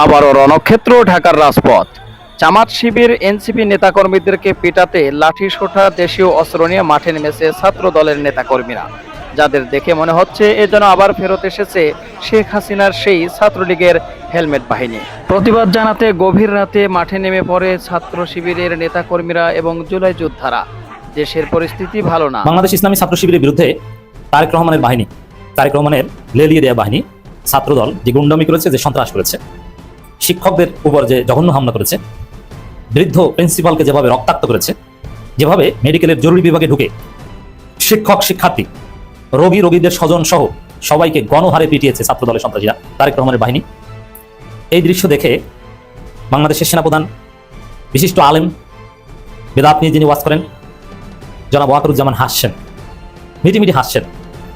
আবারও রণক্ষেত্র ঢাকার রাজপথ। জামাত শিবির এনসিপি নেতাকর্মীদেরকে পিটাতে লাঠিসোঁটা দেশীয় অস্ত্র নিয়ে মাঠে নেমেছে ছাত্র দলের নেতাকর্মীরা, যাদের দেখে মনে হচ্ছে এ যেন আবার ফেরত এসেছে শেখ হাসিনার সেই ছাত্রলীগের হেলমেট বাহিনী। প্রতিবাদ জানাতে গভীর রাতে মাঠে নেমে পড়ে ছাত্র শিবিরের নেতাকর্মীরা এবং জুলাই যোদ্ধারা। দেশের পরিস্থিতি ভালো না। বাংলাদেশ ইসলামী ছাত্র শিবিরের বিরুদ্ধে তারেক রহমানের বাহিনী, তারেক রহমানের লেলিয়ে দেয়া বাহিনী, ছাত্রদল যে গুন্ডামি করেছে, যে সন্ত্রাস করেছে, শিক্ষকদের উপর যে জঘন্য হামলা করেছে, বৃদ্ধ প্রিন্সিপালকে যেভাবে রক্তাক্ত করেছে, যেভাবে মেডিকেলের জরুরি বিভাগে ঢুকে শিক্ষক শিক্ষার্থী রোগীদের স্বজন সহ সবাইকে গণহারে পিটিয়েছে ছাত্রদলের সন্ত্রাসীরা, তারেক রহমানের বাহিনী। এই দৃশ্য দেখে বাংলাদেশের সেনাপ্রধান, বিশিষ্ট আলেম, বেদাত নিয়ে যিনি ওয়াজ করেন, জনাব ওয়াকারুজ্জামান হাসছেন, মিটিমিটি হাসছেন।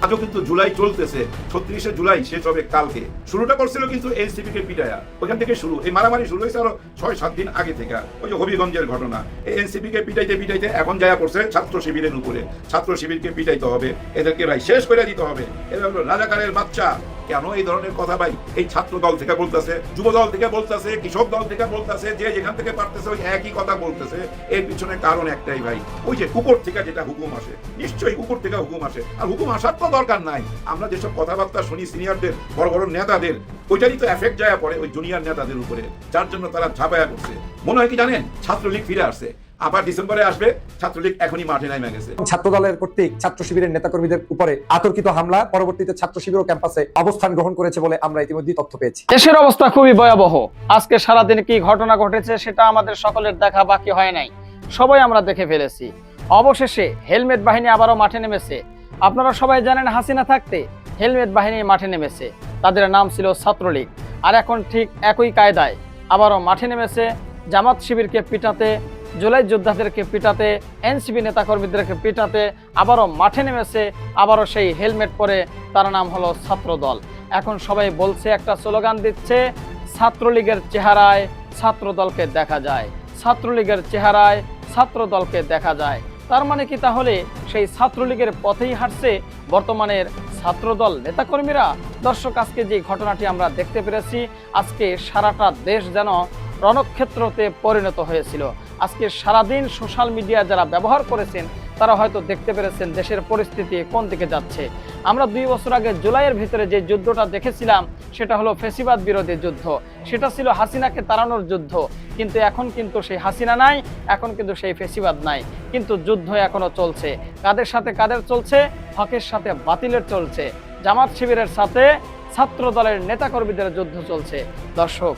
আজও কিন্তু জুলাই চলতেছে, 36শে জুলাই শেষ হবে কালকে। শুরুটা করছিল কিন্তু এনসিপি কে পিটায়া, ওইখান থেকে শুরু। এই মারামারি শুরু হয়েছে আরো 6-7 দিন আগে থেকে। ওই যে হবিগঞ্জের ঘটনা, এই এনসিপি কে পিটাইতে এখন যায়া পড়ছে ছাত্র শিবিরের উপরে। ছাত্র শিবিরকে পিটাইতে হবে, এদেরকে ভাই শেষ করে দিতে হবে। এরা হলো রাজাকারের বাচ্চা। কেন এই ধরনের কথা ভাই এই ছাত্র দল থেকে বলতেছে, যুব দল থেকে বলতেছে, কৃষক দল থেকে বলতেছে, যে যেখান থেকে পারতেছে ওই একই কথা বলতেছে। এর পিছনে কারণ একটাই ভাই, ওই যে উপর থেকে যেটা হুকুম আসে, নিশ্চয়ই উপর থেকে হুকুম আসে। আর হুকুম আসার তো দরকার নাই। আমরা যেসব কথাবার্তা শুনি সিনিয়রদের, বড় বড় নেতাদের, ওইটারই তো এফেক্ট যায় পড়ে ওই জুনিয়র নেতাদের উপরে, যার জন্য তারা ঝাঁপায়া করছে। মনে হয় কি জানেন, ছাত্রলীগ ফিরে আসছে, আবার ডিসেম্বরে আসবে। ছাত্রলীগ এখনই মাঠে নেমে গেছে। ছাত্র দলের কর্তৃক ছাত্র শিবিরের নেতাকর্মীদের উপরে আতর্কিত হামলা, পরবর্তীতে ছাত্র শিবির ও ক্যাম্পাসে অবস্থান গ্রহণ করেছে বলে আমরা ইতিমধ্যে তথ্য পেয়েছি। দেশের অবস্থা খুবই ভয়াবহ। আজকে সারাদিন কি ঘটনা ঘটেছে সেটা আমাদের সকলের দেখা বাকি হয় নাই, সবাই আমরা দেখে ফেলেছি। অবশেষে হেলমেট বাহিনী আবারও মাঠে নেমেছে। আপনারা সবাই জানেন, হাসিনা থাকতে হেলমেট বাহিনী মাঠে নেমেছে, তাদের নাম ছিল ছাত্রলীগ। আর এখন ঠিক একই কায়দায় আবারও মাঠে নেমেছে জামাত শিবিরকে পিটাতে, জুলাই যোদ্ধাদেরকে পিটাতে, এনসিপি নেতাকর্মীদেরকে পিটাতে আবারও মাঠে নেমেছে। আবারও সেই হেলমেট পরে, তার নাম হলো ছাত্র দল। এখন সবাই বলছে, একটা স্লোগান দিচ্ছে, ছাত্রলীগের চেহারায় ছাত্র দলকে দেখা যায়, ছাত্রলীগের চেহারায় ছাত্র দলকে দেখা যায়। তার মানে কি তাহলে সেই ছাত্রলীগের পথেই হাঁটছে বর্তমানের ছাত্রদল নেতাকর্মীরা? দর্শক, আজকে যে ঘটনাটি আমরা দেখতে পেরেছি, আজকে সারাটা দেশ যেন রণক্ষেত্রতে পরিণত হয়েছিল। আজকে সারাদিন সোশ্যাল মিডিয়া যারা ব্যবহার করেছেন তারা হয়তো দেখতে পেরেছেন দেশের পরিস্থিতি কোন দিকে যাচ্ছে। আমরা 2 বছর আগে জুলাইয়ের ভিতরে যে যুদ্ধটা দেখেছিলাম সেটা হলো ফ্যাসিবাদ বিরোধী যুদ্ধ, সেটা ছিল হাসিনাকে তাড়ানোর যুদ্ধ। কিন্তু এখন কিন্তু সেই হাসিনা নাই, এখন কিন্তু সেই ফ্যাসিবাদ নাই, কিন্তু যুদ্ধ এখনো চলছে। কাদের সাথে কাদের চলছে? হকের সাথে বাতিলের চলছে, জামাত শিবিরের সাথে ছাত্র দলের নেতাকর্মীদের যুদ্ধ চলছে। দর্শক,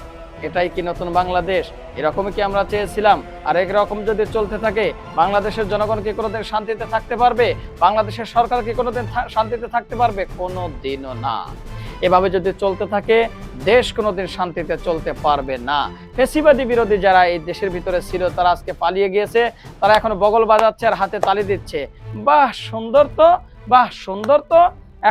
এটাই কি নতুন বাংলাদেশ? এরকমই কি আমরা চেয়েছিলাম? আর এরকম যদি চলতে থাকে, বাংলাদেশের জনগণ কি কোনোদিন শান্তিতে থাকতে পারবে? বাংলাদেশের সরকার কি কোনোদিন শান্তিতে থাকতে পারবে? কোনোদিনও না। এভাবে যদি চলতে থাকে, দেশ কোনোদিন শান্তিতে চলতে পারবে না। ফ্যাসিবাদী বিরোধী যারা এই দেশের ভিতরে ছিল, তারা আজকে পালিয়ে গিয়েছে, তারা এখন বগল বাজাচ্ছে আর হাতে তালি দিচ্ছে। বাহ সুন্দর তো, বাহ সুন্দর তো।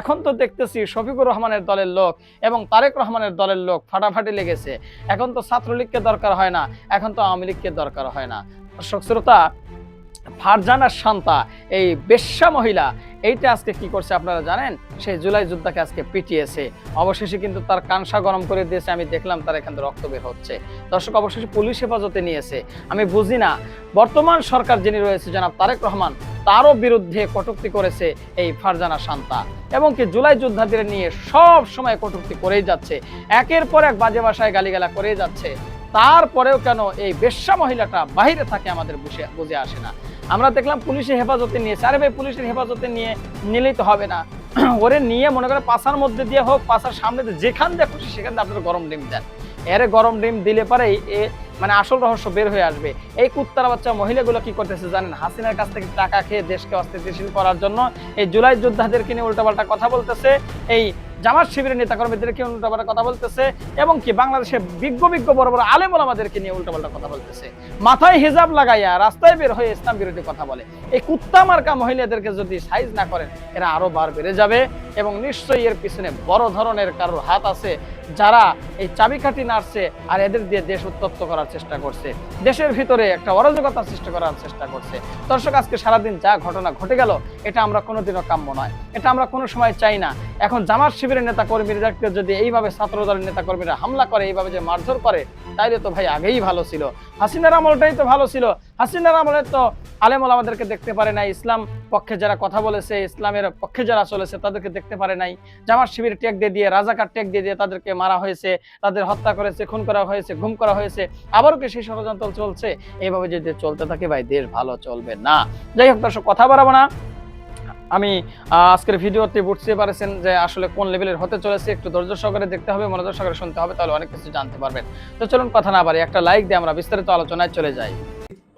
এখন তো দেখতেছি শফিকুর রহমানের দলের লোক এবং তারেক রহমানের দলের লোক ফাটাফাটি লেগেছে। এখন তো ছাত্রলীগকে দরকার হয় না, এখন তো আওয়ামী লীগকে দরকার হয় না। দর্শক শ্রোতা, ফারজানা শান্তা, এই বেশ্যা মহিলা, এইটা আজকে কি করছে আপনারা জানেন? সেই জুলাই যোদ্ধাকে আজকে পিটিয়েছে। অবশেষে কিন্তু তার কানসা গরম করে দিয়েছে। আমি দেখলাম তার এখান থেকে রক্ত বের হচ্ছে। দর্শক, অবশেষে পুলিশ হেফাজতে নিয়েছে। আমি বুঝি না, বর্তমান সরকার যিনি রয়েছে জনাব তারেক রহমান, তারও বিরুদ্ধে কটূক্তি করেছে এই ফারজানা শান্তা, এবং কি জুলাই যোদ্ধাদের নিয়ে সব সময় কটূক্তি করেই যাচ্ছে, একের পর এক বাজে ভাষায় গালিগালা করেই যাচ্ছে। তারপরেও কেন এই বেশ্যা মহিলাটা বাইরে থাকে আমাদের বুঝে আসে না। আমরা দেখলাম পুলিশের হেফাজতে নিয়েছে। আরে ভাই, পুলিশের হেফাজতে নিলেই তো হবে না, ওরে নিয়ে মনে করে পাশার মধ্যে দিয়ে হোক, পাশার সামনে যেখান দিয়ে খুশি সেখান দিয়ে আপনার গরম ডিম দেন। এর গরম ডিম দিলে পরেই মানে আসল রহস্য বের হয়ে আসবে। এই কুত্তার বাচ্চা মহিলাগুলো কি করতেছে জানেন? হাসিনার কাছ থেকে টাকা খেয়ে দেশকে অস্থিতিশীল করার জন্য এই জুলাই যোদ্ধাদেরকে নিয়ে উল্টাপাল্টা কথা বলতেছে, এই জামাত শিবিরের নেতাকর্মীদেরকে উল্টাপাল্টা কথা বলতেছে, এবং কি বাংলাদেশের বিজ্ঞ বড় বড় আলেম ওলামাদেরকে নিয়ে উল্টাপাল্টা কথা বলতেছে। মাথায় হিজাব লাগাইয়া রাস্তায় বের হয়ে ইসলাম বিরোধী কথা বলে। এই কুত্তা মার্কা মহিলাদেরকে যদি সাইজ না করেন, এরা আরো বার বেড়ে যাবে, এবং নিশ্চয়ই এর পিছনে বড় ধরনের কারোর হাত আছে, যারা এই চাবিকাঠি নাড়ছে আর এদের দিয়ে দেশ উত্তপ্ত করার করার চেষ্টা করছে, দেশের ভিতরে একটা অরাজকতা সৃষ্টি করার চেষ্টা করছে। দর্শক, আজকে সারাদিন যা ঘটনা ঘটে গেল এটা আমরা কোনোদিনও কাম্য নয়, এটা আমরা কোনো সময় চাই না। এখন জামাত শিবিরের নেতা কর্মীদেরকে যদি এইভাবে ছাত্র দলের নেতা কর্মীরা হামলা করে, এইভাবে যে মারধর করে, তাইলে তো ভাই আগেই ভালো ছিল। হাসিনার আমলটাই তো ভালো ছিল। হাসিনার আমলে তো আলেম ওলামাদেরকে দেখতে পারে নাই, ইসলাম পক্ষে যারা কথা বলেছে, ইসলামের পক্ষে যারা চলেছে তাদেরকে দেখতে পারে নাই। জামাত শিবির টেক দিয়ে রাজাকার টেক দিয়ে তাদেরকে মারা হয়েছে, তাদের হত্যা করেছে, খুন করা হয়েছে, গুম করা হয়েছে। আবারও কি সেই ষড়যন্ত্র চলছে? এইভাবে যদি চলতে থাকে ভাই, দেশ ভালো চলবে না। যাই হোক দর্শক, কথা বাড়াবো না। আমি আজকের ভিডিওতে বুঝতে পারছেন যে আসলে কোন লেভেলের হতে চলেছে। একটু ধৈর্য সহকারে দেখতে হবে, মনোযোগ সহকারে শুনতে হবে, তাহলে অনেক কিছু জানতে পারবেন। তো চলুন কথা না বাড়ি, একটা লাইক দিয়ে আমরা বিস্তারিত আলোচনায় চলে যাই।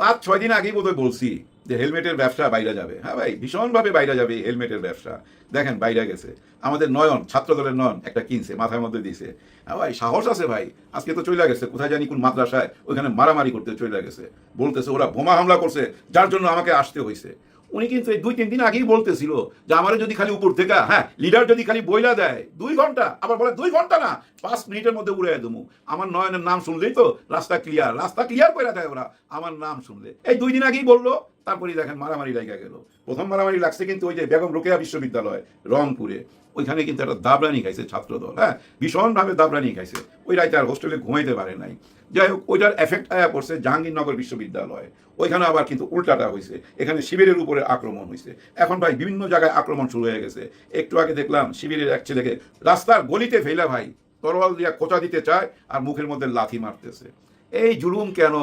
5-6 দিন আগেই বোধহয় বলছি যে হেলমেটের ব্যবসা বাইরে যাবে। হ্যাঁ ভাই, ভীষণভাবে বাইরে যাবে হেলমেটের ব্যবসা। দেখেন বাইরে গেছে, আমাদের নয়ন, ছাত্র দলের নয়ন একটা কিনছে, মাথার মধ্যে দিছে। হ্যাঁ ভাই, সাহস আছে ভাই। আজকে তো চলে গেছে কোথায় জানি কোন মাদ্রাসায়, ওইখানে মারামারি করতে চলে গেছে। বলতেছে ওরা বোমা হামলা করছে, যার জন্য আমাকে আসতে হয়েছে। উনি কিন্তু এই 2-3 দিন আগেই বলতেছিল যে আমারে যদি খালি উপর থেকে, হ্যাঁ লিডার যদি খালি বইলা দেয় 2 ঘন্টা, আবার বলে 2 ঘন্টা না 5 মিনিটের মধ্যে উড়ে দেবো। আমার নয়নের নাম শুনলেই তো রাস্তা ক্লিয়ার করে দেয় ওরা আমার নাম শুনলে। এই 2 দিন আগেই বললো, তারপরে দেখেন মারামারি লাগা গেল। প্রথম মারামারি লাগছে কিন্তু ওই যে বেগম রোকেয়া বিশ্ববিদ্যালয় রংপুরে, ওইখানে কিন্তু একটা দাবরানি খাইছে ছাত্রদল। হ্যাঁ, ভীষণভাবে দাবরানি খাইছে। ওই রাইতে আর হোস্টেলে ঘুমাইতে পারে নাই। যাই হোক, ওইটার এফেক্ট আয়া পড়ছে জাহাঙ্গীরনগর বিশ্ববিদ্যালয়। ওইখানে আবার কিন্তু উল্টাটা হয়েছে, এখানে শিবিরের উপরে আক্রমণ হয়েছে। এখন ভাই বিভিন্ন জায়গায় আক্রমণ শুরু হয়ে গেছে। একটু আগে দেখলাম শিবিরের এক ছেলেকে রাস্তার গলিতে ফেলা ভাই তরোয়াল দিয়ে খোঁচা দিতে চায় আর মুখের মধ্যে লাথি মারতেছে। এই জুলুম কেন?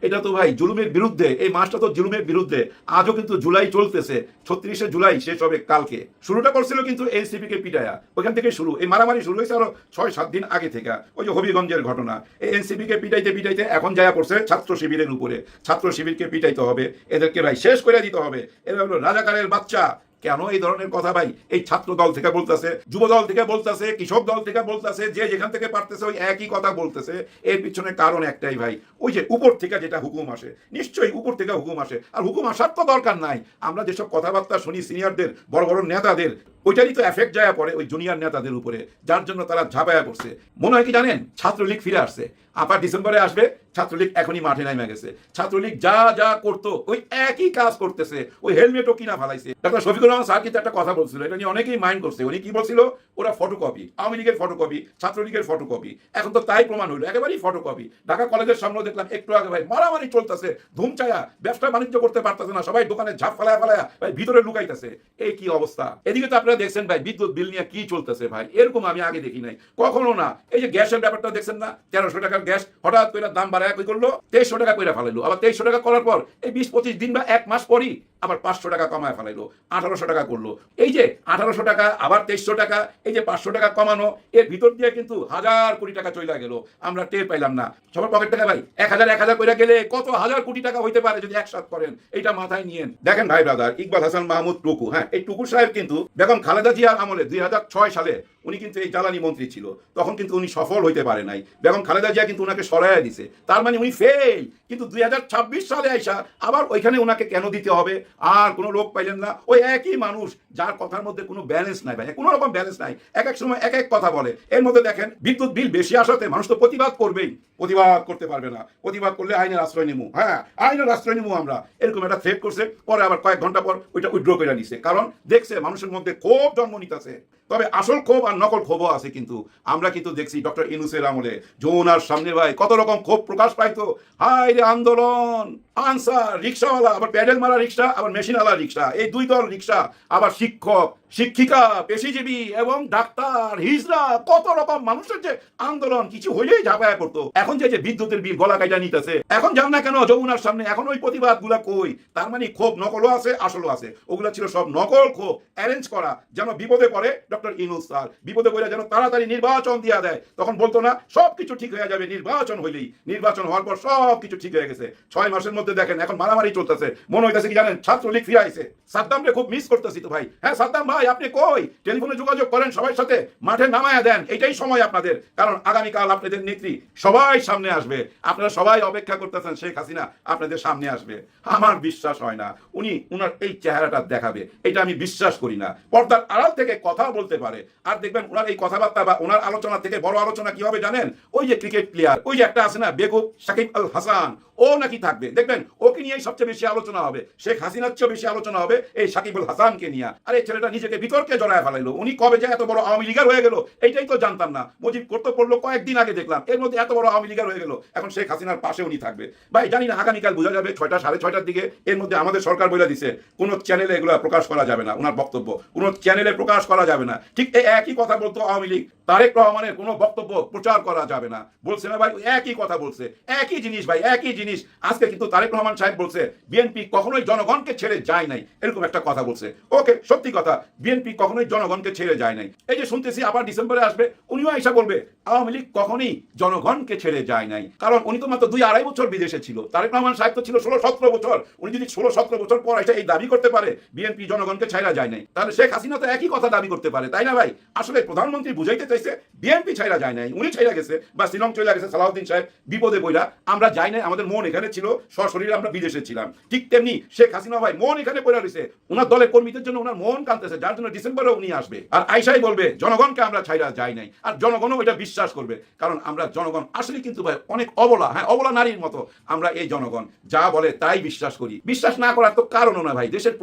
এটা তো ভাই জুলুমের বিরুদ্ধে, এই মাসটা তো জুলুমের বিরুদ্ধে। আজও কিন্তু জুলাই চলতেছে, 36শে জুলাই শেষ হবে কালকে। শুরুটা করছিল কিন্তু এনসিপি কে পিটায়া, ওইখান থেকে শুরু। এই মারামারি শুরু হয়েছে আরো 6-7 দিন আগে থেকে। ওই যে হবিগঞ্জের ঘটনা, এই এনসিপি কে পিটাইতে এখন যায়া পড়ছে ছাত্র শিবিরের উপরে। ছাত্র শিবিরকে পিটাইতে হবে, এদেরকে ভাই শেষ করে দিতে হবে। এরা হলো রাজাকারের বাচ্চা। কেন এই ধরনের কথা ভাই এই ছাত্র দল থেকে বলতেছে, যুব দল থেকে বলতেছে, কৃষক দল থেকে বলতেছে, যে যেখান থেকে পারতেছে ওই একই কথা বলতেছে? এর পিছনে কারণ একটাই ভাই, ওই যে উপর থেকে যেটা হুকুম আসে, নিশ্চয়ই উপর থেকে হুকুম আসে। আর হুকুম আসার তো দরকার নাই। আমরা যেসব কথাবার্তা শুনি সিনিয়রদের, বড় বড় নেতাদের, ওইটারই তো এফেক্ট যায় পড়ে ওই জুনিয়র নেতাদের উপরে, যার জন্য তারা ঝাঁপায়া পড়ছে। মনে হয় কি জানেন, ছাত্রলীগ ফিরে আসছে। আবার ডিসেম্বরে আসবে, ছাত্রলীগ এখনই মাঠে নেমে গেছে। ছাত্রলীগ যা যা করতো ওই একই কাজ করতেছে। ওই হেলমেটও কিনা ফেলাইছে। ডাক্তার শফিকুর রহমান স্যার কিন্তু একটা কথা বলছিল, এটা নিয়ে অনেকেই মাইন্ড করছে। উনি কি বলছিল? ওরা ফটোকপি, আওয়ামী লীগের ফটোকপি, ছাত্রলীগের ফটোকপি। এখন তো তাই প্রমাণ হইলো, একেবারেই ফটোকপি। ঢাকা কলেজের সামনেও দেখলাম একটু আগে ভাই মারামারি চলতেছে, ধুমচায়া, ব্যবসা বাণিজ্য করতে পারতেছে না, সবাই দোকানে ঝাঁপ ফেলায়া ভাই ভিতরে লুকাইতেছে। এই কি অবস্থা? এদিকে তো আপনারা দেখছেন ভাই বিদ্যুৎ বিল নিয়ে কি চলতেছে ভাই, এরকম আমি আগে দেখি নাই কখনো না। এই যে গ্যাসের ব্যাপারটা দেখছেন না, 1300 টাকার গ্যাস হঠাৎ করে দাম বাড়ায় কই করলো, 2300 টাকা করে ফেলাইলো। আবার 2300 টাকা করার পর এই 20-25 দিন বা 1 মাস পরই আবার 500 টাকা কমায় ফেলাইলো, 1800 টাকা করলো। এই যে 1800 টাকা আবার 2300 টাকা, এই যে 500 টাকা কমানো, এর ভিতর দিয়ে কিন্তু হাজার কোটি টাকা চলে গেল, আমরা টের পাইলাম না। সবার পকেট টাকা ভাই 1000 করে গেলে কত হাজার কোটি টাকা হইতে পারে যদি একসাথে করেন, এটা মাথায় নিয়েন। দেখেন ভাই ব্রাদার, ইকবাল হাসান মাহমুদ টুকু, হ্যাঁ এই টুকু সাহেব কিন্তু বেগম খালেদা জিয়ার আমলে 2006 সালে উনি কিন্তু এই জ্বালানি মন্ত্রী ছিল, তখন কিন্তু উনি সফল হইতে পারে নাই। বেগম খালেদা জিয়া কিন্তু উনাকে সরাইয়া দিছে, তার মানে উনি ফেল। কিন্তু 2026 সালে আইসা আবার ওইখানে ওনাকে কেন দিতে হবে? আর কোনো লোক পাইলেন না, ওই একই মানুষ যার কথার মধ্যে কোনো ব্যালেন্স নাই ভাই, কোনো রকম ব্যালেন্স নাই, এক এক সময় এক এক কথা বলে। এর মধ্যে দেখেন বিদ্যুৎ বিল বেশি আসাতে মানুষ তো প্রতিবাদ করবেই, প্রতিবাদ করতে পারবে না, প্রতিবাদ করলে আইনের আশ্রয় নিমু, হ্যাঁ আইনের আশ্রয় নিমু আমরা, এরকম একটা থ্রেট করছে। পরে আবার কয়েক ঘন্টা পর ওইটা উইথড্র করে নিছে, কারণ দেখছে মানুষের মধ্যে ক্ষোভ জন্ম নিতেছে। তবে আসল ক্ষোভ আর নকল ক্ষোভও আছে কিন্তু। আমরা কিন্তু দেখছি ডক্টর ইউনূসের আমলে যমুনার সামনে ভাই কত রকম ক্ষোভ প্রকাশ পাইতো। হাই রে আন্দোলন, আনসার, রিক্সাওয়ালা, আবার প্যাডেল মারা রিক্সা, আবার মেশিনওয়ালা রিক্সা, এই 2 দল রিক্সা, আবার শিক্ষক, শিক্ষিকা, পেশিজীবী এবং ডাক্তার, হিজড়া, কত রকম মানুষের যে আন্দোলন, কিছু হইলেই ঝাঁপায়া পড়তো। এখন যে বিদ্যুতের বিল গলা কাইটা নিতেছে, এখন যান না কেন যমুনার সামনে, এখন ওই প্রতিবাদ গুলা কই? তার মানে ক্ষোভ নকলও আছে, আসলও আছে। ওগুলা ছিল সব নকল ক্ষোভ, অ্যারেঞ্জ করা, যেন বিপদে পড়ে ডক্টর ইউনূস স্যার, বিপদে পড়ে যেন তাড়াতাড়ি নির্বাচন দিয়া দেয়। তখন বলতো না সবকিছু ঠিক হয়ে যাবে নির্বাচন হইলেই, নির্বাচন হওয়ার পর সবকিছু ঠিক হয়ে গেছে। 6 মাসের মধ্যে দেখেন এখন মারামারি চলতেছে। মনে হইতেছে কি জানেন, ছাত্রলীগ ফিরে আইছে। সাদ্দামকে খুব মিস করতেছি তো ভাই। হ্যাঁ সাদ্দাম ভাই, আপনি কই? টেলিফোনে যোগাযোগ করেন সবার সাথে, মাঠে নামায়া দেন, এটাই সময় আপনাদের। কারণ আগামীকাল আপনাদের নেত্রী সবাই সামনে আসবে, আপনারা সবাই অপেক্ষা করতেছেন শেখ হাসিনা আপনাদের সামনে আসবে। আমার বিশ্বাস হয় না উনি উনার এই চেহারাটা দেখাবে, এটা আমি বিশ্বাস করি না। পর্দার আড়াল থেকে কথা বলতে পারে, আর দেখবেন ওনার এই কথাবার্তা বা ওনার আলোচনা থেকে বড় আলোচনা কি হবে জানেন? ওই যে ক্রিকেট প্লেয়ার, ওই যে একটা আছে না বেকুব সাকিব আল হাসান, ও নাকি থাকবে, দেখবেন ওকে নিয়েই সবচেয়ে বেশি আলোচনা হবে। শেখ হাসিনার চেয়েও বেশি আলোচনা হবে এই সাকিব আল হাসানকে নিয়ে। আর এই ছেলেটা নিজেকে বিতর্কে জড়ায় ফেলাইলো। উনি কবে যে এত বড় আওয়ামী লীগার হয়ে গেল এইটাই তো জানতাম না। মুজিব করতে পড়লো কয়েকদিন আগে দেখলাম, এর মধ্যে এত বড় আওয়ামী লীগার হয়ে গেল। এখন শেখ হাসিনার পাশে উনি থাকবে। ভাই জানি না, আগামীকাল বোঝা যাবে 6টা সাড়ে 6টার দিকে। এর মধ্যে আমাদের সরকার বলে দিছে কোন চ্যানেলে এগুলো প্রকাশ করা যাবে না, ওনার বক্তব্য কোন চ্যানেলে প্রকাশ করা যাবে না। ঠিক এই একই কথা বলতো আওয়ামী লীগ, তারেক রহমানের কোনো বক্তব্য প্রচার করা যাবে না বলছে না ভাই? একই কথা বলছে, একই জিনিস ভাই, একই জিনিস। আজকে কিন্তু তারেক রহমান সাহেব বলছে বিএনপি কখনোই জনগণকে ছেড়ে যায় নাই, এরকম একটা কথা বলছে। ওকে, সত্যি কথা, বিএনপি কখনোই জনগণকে ছেড়ে যায় নাই। এই যে শুনতেছি আবার ডিসেম্বরে আসবে, উনিও এসে বলবে আওয়ামী লীগ কখনোই জনগণকে ছেড়ে যায় নাই। কারণ উনি তো মাত্র 2-2.5 বছর বিদেশে ছিল, তারেক রহমান সাহেব তো ছিল 16-17 বছর। উনি যদি 16-17 বছর পর এসে এই দাবি করতে পারে বিএনপি জনগণকে ছেড়ে যায় নাই, তাহলে শেখ হাসিনা তো একই কথা দাবি করতে পারে, তাই না ভাই? আসলে প্রধানমন্ত্রী বুঝাইতে চাইছে বিএনপি ছেড়ে যায় নাই, উনি ছেড়ে গেছে বা শিলং চলে গেছে সালাউদ্দিন সাহেব বিপদে বইরা, আমরা যাই নাই, আমাদের মন এখানে ছিল, সশরীরে আমরা বিদেশে ছিলাম। ঠিক তেমনি শেখ হাসিনা ভাই মন এখানে পড়ে রয়েছে, ওনার দলের কর্মীদের জন্য ওনার মন কাঁদতেছে, যার জন্য ডিসেম্বরে উনি আসবে আর আইসাই বলবে জনগণকে আমরা ছাইরা যাই নাই। আর জনগণও এটা বিশ্বাস করবে, কারণ আমরা জনগণ আসলে কিন্তু ভাই অনেক অবলা, হ্যাঁ অবলা নারীর মতো আমরা এই জনগণ, যা বলে তাই বিশ্বাস করি। বিশ্বাস না করার তো কারণও না ভাই। দেশের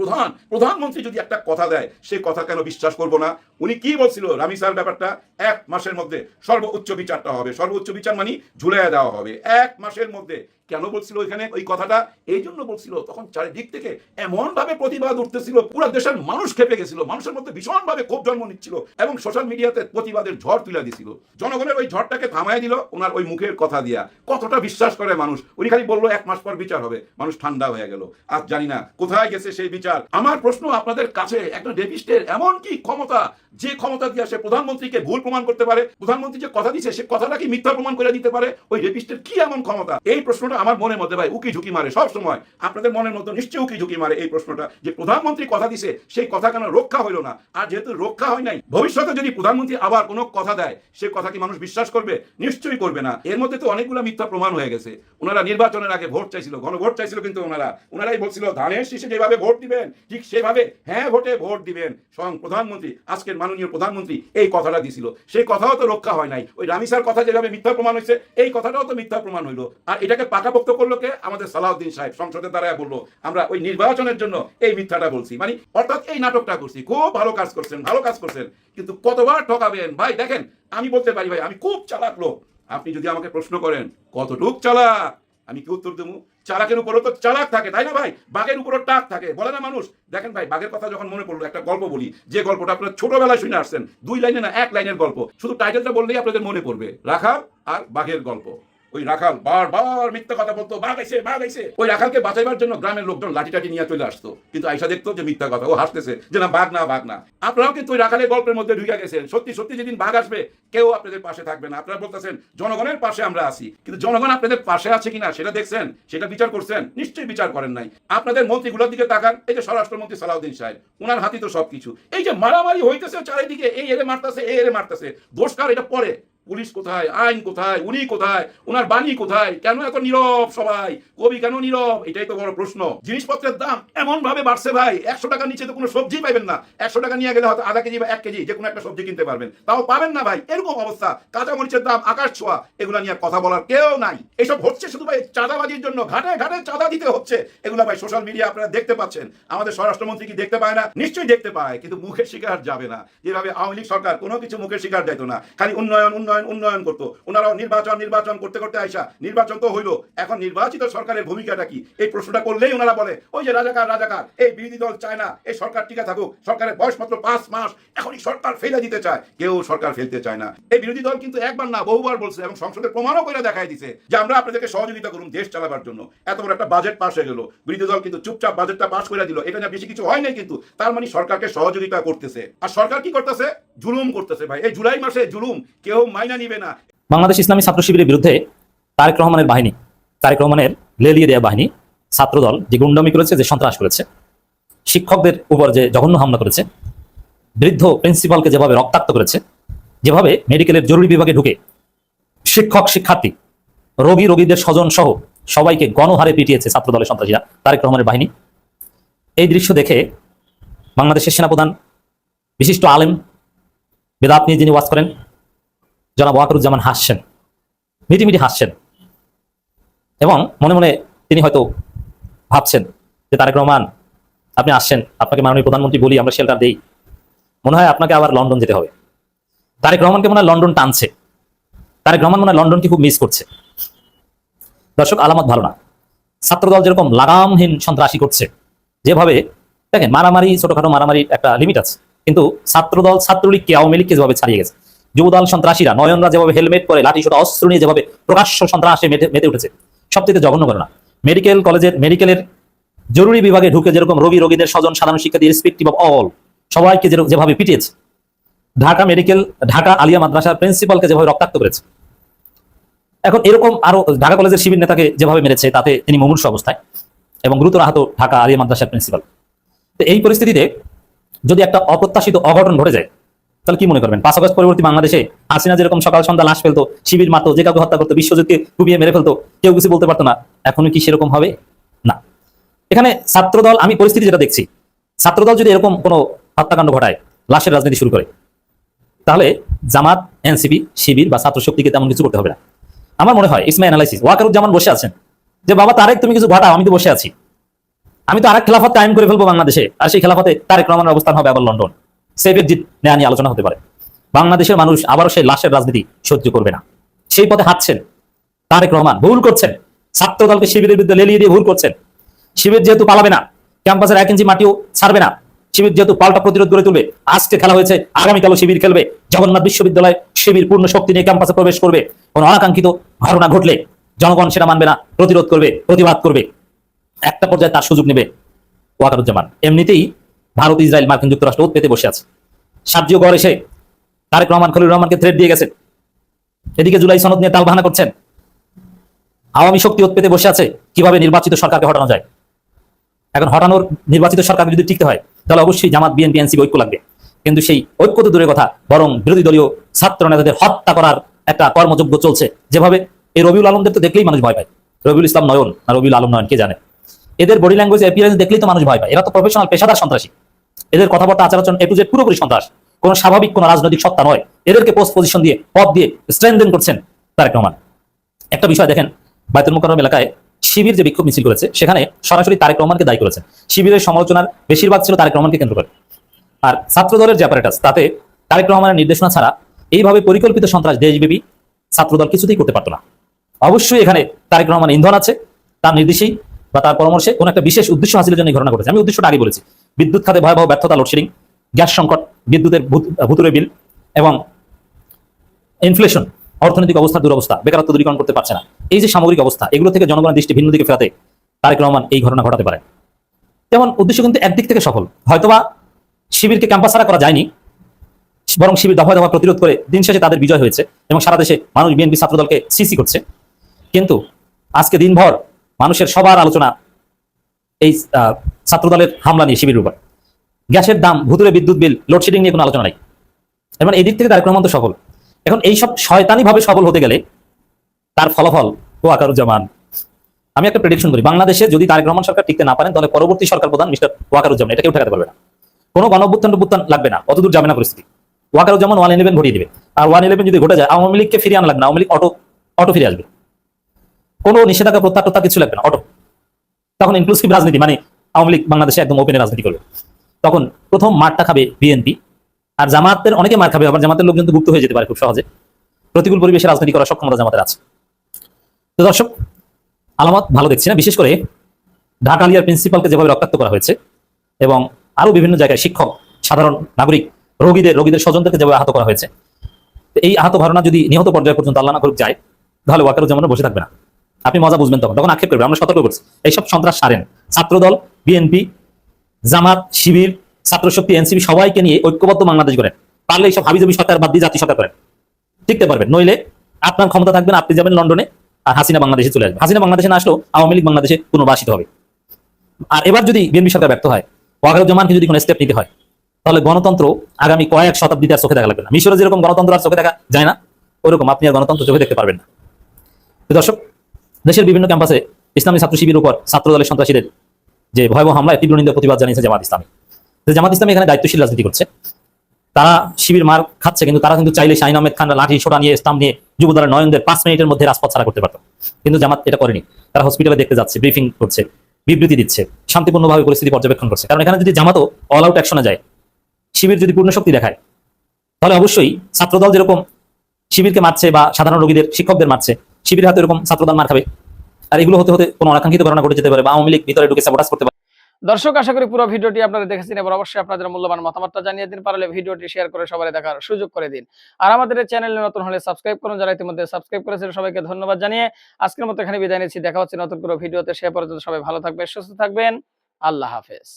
প্রধানমন্ত্রী যদি একটা কথা দেয়, সে কথা কেন বিশ্বাস করবো না? উনি কি বলছিল রামিসার ব্যাপারটা? 1 মাসের মধ্যে সর্বোচ্চ বিচারটা হবে, সর্বোচ্চ বিচার মানে ঝুলিয়ে দেওয়া হবে 1 মাসের মধ্যে। কেন বলছিল ওইখানে ওই কথাটা? এই জন্য বলছিল তখন চারিদিক থেকে এমন ভাবে প্রতিবাদ উঠতেছিল, পুরো দেশের মানুষ খেপে গেছিল, মানুষের মধ্যে ভীষণ ভাবে ক্ষোভ জন্ম নিচ্ছিল এবং সোশ্যাল মিডিয়াতে প্রতিবাদের ঝড় তুলে দিছিল। জনগণের ওই ঝড়টাকে থামায় দিল ওনার ওই মুখের কথা দিয়া। কতটা বিশ্বাস করে মানুষ? উনি খালি বললো 1 মাস পর বিচার হবে, মানুষ ঠান্ডা হয়ে গেল। আজ জানি না কোথায় গেছে সেই বিচার। আমার প্রশ্ন আপনাদের কাছে, একটা রেপিস্টের এমন কি ক্ষমতা, যে ক্ষমতা দিয়ে সে প্রধানমন্ত্রীকে ভুল প্রমাণ করতে পারে? প্রধানমন্ত্রী যে কথা দিচ্ছে সে কথাটা কি মিথ্যা প্রমাণ করে দিতে পারে? ওই রেপিস্টের কি এমন ক্ষমতা? এই প্রশ্নটা আমার মনের মধ্যে ভাই উকি ঝুঁকি মারে সব সময়। আপনাদের মনের মধ্যে নিশ্চয়ই উকি ঝুঁকি মারে এই প্রশ্নটা, যে প্রধানমন্ত্রী কথা দিছে সেই কথা কেন রক্ষা হইল না? আর যেহেতু রক্ষা হয় নাই, ভবিষ্যতে যদি প্রধানমন্ত্রী আবার কোনো কথা দেয়, সে কথা কি মানুষ বিশ্বাস করবে? নিশ্চয়ই করবে না। এর মধ্যে তো অনেকগুলো মিথ্যা প্রমাণ হয়ে গেছে। ওনারা নির্বাচনের আগে ভোট চাইছিল, গণভোট চাইছিল, কিন্তু ওনারাই বলছিল ধানের শীষে যেভাবে ভোট দিবেন ঠিক সেভাবে হ্যাঁ ভোটে ভোট দিবেন। স্বয়ং প্রধানমন্ত্রী, আজকের মাননীয় প্রধানমন্ত্রী এই কথাটা দিছিল, সেই কথাও তো রক্ষা হয় নাই। ওই রামিসার কথা যেভাবে মিথ্যা প্রমাণ হয়েছে, এই কথাটাও তো মিথ্যা প্রমাণ হইলো। আর এটাকে পাকাপোক্ত করলো কে? আমাদের সালাউদ্দিন সাহেব সংসদে দাঁড়ায় বললো আমরা ওই নির্বাচনের জন্য এই মিথ্যাটা বলছি, মানে অর্থাৎ এই নাটকটা করছি। খুব ভালো কাজ করছেন, ভালো কাজ করছেন, কিন্তু কতবার ঠকাবেন ভাই? দেখেন আমি বলতে পারি ভাই আমি খুব চালাক লোক। আপনি যদি আমাকে প্রশ্ন করেন কতটুক চালাক, আমি কি উত্তর দেবো? চালাকের উপরও তো চালাক থাকে, তাই না ভাই? বাঘের উপরও টাক থাকে, বলে না মানুষ? দেখেন ভাই, বাঘের কথা যখন মনে পড়লো, একটা গল্প বলি, যে গল্পটা আপনারা ছোটবেলায় শুনে আসছেন। 2 লাইনে না 1 লাইনের গল্প, শুধু টাইটেলটা বললেই আপনাদের মনে পড়বে, রাখাল আর বাঘের গল্প। ওই রাখাল বারবার মিথ্যা কথা বলতো, বাঘ আইছে বাঘ আইছে। ওই রাখালকে বাঁচাইবার জন্য গ্রামের লোকজন লাঠি টাঠি নিয়ে চলে আসতো, কিন্তু আইসা দেখতো যে মিথ্যা কথা, ও হাসতেছে যে না বাঘ না বাঘ না। আপনারাও কিন্তু ওই রাখালের গল্পের মধ্যে ঢুকে গেছেন। সত্যি সত্যি যেদিন বাঘ আসবে কেউ আপনাদের পাশে থাকবে না। আপনারা বলতেছেন জনগণের পাশে আমরা আছি, কিন্তু জনগণ আপনাদের পাশে আছে কিনা সেটা দেখছেন? সেটা বিচার করছেন? নিশ্চয়ই বিচার করেন নাই। আপনাদের মন্ত্রীগুলোর দিকে তাকান, এই যে স্বরাষ্ট্রমন্ত্রী সালাউদ্দিন সাহেব, ওনার হাতে তো সবকিছু। এই যে মারামারি হইতেছে চারিদিকে, এই এরে মারতেছে এই এরে মারতেছে, দোষ কার? এটা পরে পুলিশ কোথায়, আইন কোথায়, উনি কোথায়, ওনার বাণী কোথায়? কেন এত নীরব সবাই? কবি কেন নীরব? এটাই তো বড় প্রশ্ন। জিনিসপত্রের দাম এমন ভাবে বাড়ছে ভাই, 100 টাকা নিচে তো কোনো সবজি পাবেন না। 100 টাকা নিয়ে গেলে হয়তো আধা কেজি বা 1 কেজি যে কোনো একটা সবজি কিনতে পারবেন, তাও পাবেন না ভাই। এরকম অবস্থা, কাঁচা মরিচের দাম আকাশ ছোঁয়া, এগুলা নিয়ে কথা বলার কেউ নাই। এসব হচ্ছে শুধু ভাই চাঁদাবাজির জন্য, ঘাটে ঘাটে চাঁদা দিতে হচ্ছে। এগুলা ভাই সোশ্যাল মিডিয়া আপনারা দেখতে পাচ্ছেন। আমাদের স্বরাষ্ট্রমন্ত্রী কি দেখতে পায় না? নিশ্চয়ই দেখতে পায়, কিন্তু মুখের শিকার যাবে না। যেভাবে আওয়ামী লীগ সরকার কোনো কিছু মুখের শিকার যেত না, খালি উন্নয়ন উন্নয়ন উন্নয়ন করতো। ওনারাও নির্বাচন করতে করতে আইসা নির্বাচন তো হইলো, এখন নির্বাচিত সরকারের ভূমিকাটা কি? এই প্রশ্নটা করলেই ওনারা বলে ওই যে রাজাকার রাজাকার, এই বিরোধী দল চায় না এই সরকার টিকে থাকুক, সরকারের বয়স মাত্র 5 মাস, এখনই সরকার ফেলে দিতে চায়। কেউ সরকার ফেলতে চায় না। এই বিরোধী দল কিন্তু একবার না বহুবার বলছে এবং সংসদে প্রমাণও করে দেখাই দিছে যে আমরা আপনাদেরকে সহযোগিতা করুন দেশ চালাবার জন্য। এত বড় একটা বাজেট পাস হয়ে গেল, বিরোধী দল কিন্তু চুপচাপ বাজেটটা পাস করে দিল। এটা নিয়ে বেশি কিছু হয় নাই, কিন্তু তার মানে সরকারকে সহযোগিতা করতেছে। আর সরকার কি করতেছে? জুলুম করতেছে ভাই। এই জুলাই মাসে জুলুম কেউ মাইনা নিবে না। বাংলাদেশ ইসলামী ছাত্র শিবিরের বিরুদ্ধে তারেক রহমানের বাহিনী, তারেক রহমানের লেলিয়ে দেওয়া বাহিনী, ছাত্রদল যে গুন্ডামি করেছে, যে সন্ত্রাস করেছে, শিক্ষকদের উপর যে জঘন্য হামলা করেছে, বৃদ্ধ প্রিন্সিপালকে যেভাবে রক্তাক্ত করেছে, যেভাবে মেডিকেলের জরুরি বিভাগে ঢুকে শিক্ষক শিক্ষার্থী রোগীদের স্বজন সহ সবাইকে গণহারে পিটিয়েছে ছাত্রদলের সন্ত্রাসীরা, তারেক রহমানের বাহিনী। এই দৃশ্য দেখে বাংলাদেশের সেনাপ্রধান, বিশিষ্ট আলেম, বেদাত নিয়ে যিনি ওয়াজ করেন, জনাব ওয়াকারুজ্জামান হাসছেন, মিটিমিটি হাসছেন, এবং মনে মনে তিনি হয়তো ভাবছেন যে তারেক রহমান আপনি আসছেন, আপনাকে মাননীয় প্রধানমন্ত্রী বলি, আমরা শেল্টার দেই, মনে হয় আপনাকে আবার লন্ডন যেতে হবে। তারেক রহমানকে মনে হয় লন্ডন টানছে, তারেক রহমান মনে হয় লন্ডনকে খুব মিস করছে। দর্শক, আলামত ভালো না। ছাত্রদল যেরকম লাগামহীন সন্ত্রাসী করছে, যেভাবে দেখেন মারামারি, ছোটখাটো মারামারির একটা লিমিট আছে, কিন্তু ছাত্রদল ছাত্রলীগকে, আওয়ামী লীগকে যেভাবে ছাড়িয়ে গেছে, যুবদল সন্ত্রাসীরা, নয়নরা যেভাবে হেলমেট পরে লাঠি ছোটা অস্ত্র নিয়ে যেভাবে প্রকাশ্য সন্ত্রাসে মেতে উঠেছে, সবচেয়ে জঘন্য ঘটনা। মেডিকেলের জরুরি বিভাগে ঢুকে যেরকম রোগীদের স্বজন, সাধারণ শিক্ষার্থী, রেসপেক্টিভ অফ অল, সবাইকে যেভাবে পিটিয়েছে, ঢাকা আলিয়া মাদ্রাসার প্রিন্সিপালকে যেভাবে রক্তাক্ত করেছে, এখন এরকম আরো ঢাকা কলেজের শিবির নেতাকে যেভাবে মেরেছে, তাতে তিনি মুমূর্ষু অবস্থায় এবং গুরুতর আহত ঢাকা আলিয়া মাদ্রাসার প্রিন্সিপাল। তো এই পরিস্থিতিতে যদি একটা অপ্রত্যাশিত অঘটন ঘটে যায়, তাহলে কি মনে করবেন? 5 আগস্ট পরবর্তী বাংলাদেশে হাসিনা যেরকম সকাল সন্ধ্যা লাশ ফেলতো, শিবির মারতো, যে কাউকে হত্যা করতো, বিশ্বজিৎকে কুপিয়ে মেরে ফেলতো, কেউ কিছু বলতে পারতো না, এখনো কি সেরকম হবে? না। এখানে ছাত্রদল, আমি পরিস্থিতি যেটা দেখছি, ছাত্রদল যদি এরকম কোনো হত্যাকাণ্ড ঘটায়, লাশের রাজনীতি শুরু করে, তাহলে জামাত, এনসিপি, শিবির বা ছাত্র শক্তিকে তেমন কিছু করতে হবে না। আমার মনে হয় ইসমাই অ্যানালাইসিস, ওয়াকারুজ্জামান বসে আছেন যে বাবা তারেক তুমি কিছু ঘটাও, আমি তো বসে আছি, আমি তো আরেক খেলাফত কায়েম করে ফেলবো বাংলাদেশে, আর সেই খেলাফতে তারেক রহমানের অবস্থান হবে আবার লন্ডন। সেফের জিত নেওয়া নিয়ে আলোচনা হতে পারে। বাংলাদেশের মানুষ আবারও সেই লাশের রাজনীতি সহ্য করবে না। সেই পথে হাঁটছেন তারেক রহমান, ভুল করছেন। ছাত্রদলকে শিবিরের বিরুদ্ধে লেলিয়ে দিয়ে ভুল করছেন। শিবির যেহেতু পালাবে না, ক্যাম্পাসের 1 ইঞ্চি মাটিও ছাড়বে না, শিবির যেহেতু পাল্টা প্রতিরোধ গড়ে তুলবে, আজকে খেলা হয়েছে, আগামীকালও শিবির খেলবে। জগন্নাথ বিশ্ববিদ্যালয় শিবির পূর্ণ শক্তি নিয়ে ক্যাম্পাসে প্রবেশ করবে। কোন অনাকাঙ্ক্ষিত ঘটনা ঘটলে জনগণ সেটা মানবে না, প্রতিরোধ করবে, প্রতিবাদ করবে। একটা পর্যায়ে তার সুযোগ নেবে ওয়াকারুজ্জামান। এমনিতেই ভারত, ইসরায়েল, মার্কিন যুক্তরাষ্ট্র ওত পেতে বসে আছে। সাবজিও গড় এসে তারেক রহমান, খলিল রহমানকে থ্রেট দিয়ে গেছেন। এদিকে জুলাই সনদ নিয়ে তালবাহানা করছেন। আওয়ামী শক্তি ওত পেতে বসে আছে কিভাবে নির্বাচিত সরকারকে হটানো যায়। এখন হটানোর, নির্বাচিত সরকার যদি টিকতে হয়, তাহলে অবশ্যই জামাত, বিএনপি, এনসিপি ঐক্য লাগবে। কিন্তু সেই ঐক্য তো দূরের কথা, বরং বিরোধী দলীয় ছাত্র নেতাদের হত্যা করার একটা কর্মযজ্ঞ চলছে। যেভাবে এই রবিউল আলমদের তো দেখলেই মানুষ ভয় পায়। রবিউল ইসলাম নয়ন না রবিউল আলম নয়ন, কে জানে। এদের বডি ল্যাঙ্গুয়েজ, অ্যাপিয়ারেন্স দেখলেই তো মানুষ ভয় পায়। এরা তো প্রফেশনাল, পেশাদার সন্ত্রাসী। এদের কথাবার্তা, আচার-আচরণ A to Z পুরোপুরি সন্ত্রাস, কোনো স্বাভাবিক কোনো রাজনৈতিক সত্তা নয়। এদেরকে পোস্ট পজিশন দিয়ে, পদ দিয়ে স্ট্রেনদেন করছেন তারেক রহমান। একটা বিষয় দেখেন, বায়তুল মোকাররম এলাকায় শিবির যে বিক্ষোভ মিছিল করেছে, সেখানে সরাসরি তারেক রহমানকে দায়ী করেছেন। শিবিরের সমালোচনার বেশিরভাগ ছিল তারেক রহমানকে কেন্দ্র করে। আর ছাত্রদলের যে অ্যাপারেটাস, তাতে তারেক রহমানের নির্দেশনা ছাড়া এইভাবে পরিকল্পিত সন্ত্রাস দেশব্যাপী ছাত্রদল কিছুতেই করতে পারতো না। অবশ্যই এখানে তারেক রহমান ইন্ধন আছে, তার নির্দেশেই বা তার পরামর্শে কোনো একটা বিশেষ উদ্দেশ্য হাসিলের জন্য ঘটনা ঘটেছে। আমি উদ্দেশ্যটা আগে বলেছি। বিদ্যুৎ খাতে ভয়াবহ ব্যর্থতা, লোডশেডিং, গ্যাস সংকট, বিদ্যুতের ভুতুরে বিল এবং ইনফ্লেশন, অর্থনৈতিক অবস্থার দুরবস্থা, বেকারত্ব দূরীকরণ করতে পারছে না। এই যে সামগ্রিক অবস্থা, এগুলো থেকে জনগণের দৃষ্টি ভিন্ন দিকে ফেরাতে তারেক রহমান এই ঘটনা ঘটাতে পারে। যেমন উদ্দেশ্য কিন্তু একদিক থেকে সফল। হয়তোবা শিবিরকে ক্যাম্পাস ছাড়া করা যায়নি, বরং শিবির দফায় দফা প্রতিরোধ করে দিন শেষে তাদের বিজয় হয়েছে এবং সারা দেশে মানুষ বিএনপি ছাত্রদলকে সিসি করছে। কিন্তু আজকে দিনভর মানুষের সবার আলোচনা এই ছাত্রদলের হামলা নিয়ে, শিবিরের উপর, গ্যাসের দাম, ভুতুরে বিদ্যুৎ বিল, লোডশেডিং নিয়ে কোনো আলোচনা নাই। এবং এই দিক থেকে তারেক রহমান তো সফল। এখন এইসব শয়তানি ভাবে সফল হতে গেলে তার ফলাফল ওয়াকারুজ্জামান। আমি একটা প্রেডিকশন করি, বাংলাদেশে যদি তারেক রহমান সরকার টিকতে না পারেন, তাহলে পরবর্তী সরকার প্রধান মিস্টার ওয়াকারুজ্জামান, এটা কেউ ঠেকাতে পারবে না। কোনো গণঅভ্যুত্থান লাগবে না, অতদূর যাবে না পরিস্থিতি। ওয়াকারুজ্জামান 111 ঘটিয়ে দিবে। আর 111 যদি ঘটে যায়, আওয়ামী লীগকে ফিরিয়ে আনা লাগবে না, আওয়ামী লীগ অটো ফিরে আসবে। কোনো নিষেধাজ্ঞা, প্রত্যাহার কিছু লাগবে না, অটো। তখন ইনক্লুসিভ রাজনীতি, মানে আওয়ামী লীগ বাংলাদেশে একদম ওপেনে রাজনীতি করবে। তখন প্রথম মারটা খাবে বিএনপি, আর জামাতের অনেকে মার খাবে। আবার জামাতের লোকজন তো গুপ্ত হয়ে যেতে পারে খুব সহজে। প্রতিকূল পরিবেশে রাজনীতি করার সক্ষমতা জামাতের আছে। তো দর্শক, আলামত ভালো দেখছি না। বিশেষ করে ঢাকা আলিয়ার প্রিন্সিপালকে যেভাবে রক্তাক্ত করা হয়েছে এবং আরো বিভিন্ন জায়গায় শিক্ষক, সাধারণ নাগরিক, রোগীদের স্বজনদেরকে যেভাবে আহত করা হয়েছে, এই আহত ঘটনা যদি নিহত পর্যায়ে পর্যন্ত আল্লাহ না করুক যায়, তাহলে ওয়াকারুজ্জামান বসে থাকবে না। আপনি মজা বুঝবেন, তখন আক্ষেপ করবে। আমরা সতর্ক করছি, এইসব সন্ত্রাস সারেন। ছাত্রদল, বিএনপি, জামাত, শিবির, ছাত্রশক্তি, এনসিপি সবাইকে নিয়ে ঐক্যবদ্ধ বাংলাদেশ করেন। পারলে এইসব হাবিজাবি সরকার বাদ দিয়ে জাতীয় সরকার করেন, টিকতে পারবেন। নইলে আপনার ক্ষমতা থাকবে না, আপনি যাবেন লন্ডনে, আর হাসিনা বাংলাদেশে চলে আসবে। হাসিনা বাংলাদেশে না আসলেও আওয়ামী লীগ বাংলাদেশে পুনর্বাসিত হবে। আর এবার যদি বিএনপি সরকার ব্যর্থ হয়, ওয়াকারুজ্জামানকে যদি কোনো স্টেপ নিতে হয় তাহলে গণতন্ত্র আগামী কয়েক শতাব্দীতে আর চোখে দেখা লাগবে না। মিশরে যেরকম গণতন্ত্র আর চোখে দেখা যায় না, ওরকম আপনি আর গণতন্ত্র চোখে দেখতে পারবেন না। তো দর্শক, দেশের বিভিন্ন ক্যাম্পাসে ইসলামী ছাত্র শিবিরের উপর ছাত্র দলের সন্ত্রাসীদের যে ভয়াবহ হামলায় তীব্র নিন্দা প্রতিবাদ জানিয়েছে জামাত ইসলামী। জামাত ইসলামী এখানে দায়িত্বশীল রাজনীতি করছে। তারা শিবির মার খাচ্ছে, কিন্তু তারা কিন্তু চাইলে শাহিন আহমেদ খানরা লাঠি ছোটা নিয়ে স্টাম্প নিয়ে যুবদলের নয়নদের 5 মিনিটের মধ্যে রাজপথ ছাড়া করতে পারত, কিন্তু জামাত এটা করেনি। তারা হসপিটালে দেখতে যাচ্ছে, ব্রিফিং করছে, বিবৃতি দিচ্ছে, শান্তিপূর্ণভাবে পরিস্থিতি পর্যবেক্ষণ করছে। কারণ এখানে যদি জামাতও অল আউট অ্যাকশনে যায়, শিবির যদি পূর্ণ শক্তি দেখায়, তাহলে অবশ্যই ছাত্রদল যেরকম শিবিরকে মারছে বা সাধারণ রোগীদের শিক্ষকদের মারছে, শিবিরের হাতে এরকম ছাত্রদল মার খাবে। আর এগুলো হতে হতে কোনো অনাকাঙ্ক্ষিত ঘটনা ঘটে যেতে পারে বা আওয়ামী লীগ ভিতরে ঢুকে সাবোটাজ করতে পারে। দর্শক, আশা করি পুরো ভিডিওটি আপনারা দেখেছেন, এবার অবশ্যই আপনাদের মূল্যবান মতামতটা জানিয়ে দিন, পারলে ভিডিওটি শেয়ার করে সবাই দেখার সুযোগ করে দিন। আর আমাদের এই চ্যানেলে নতুন হলে সাবস্ক্রাইব করুন, যারা ইতিমধ্যে সাবস্ক্রাইব করেছেন সবাইকে ধন্যবাদ জানিয়ে আজকের মতো এখানে বিদায় নিচ্ছি। দেখা হচ্ছে নতুন কোনো ভিডিওতে, সে পর্যন্ত সবাই ভালো থাকবেন, সুস্থ থাকবেন। আল্লাহ হাফেজ।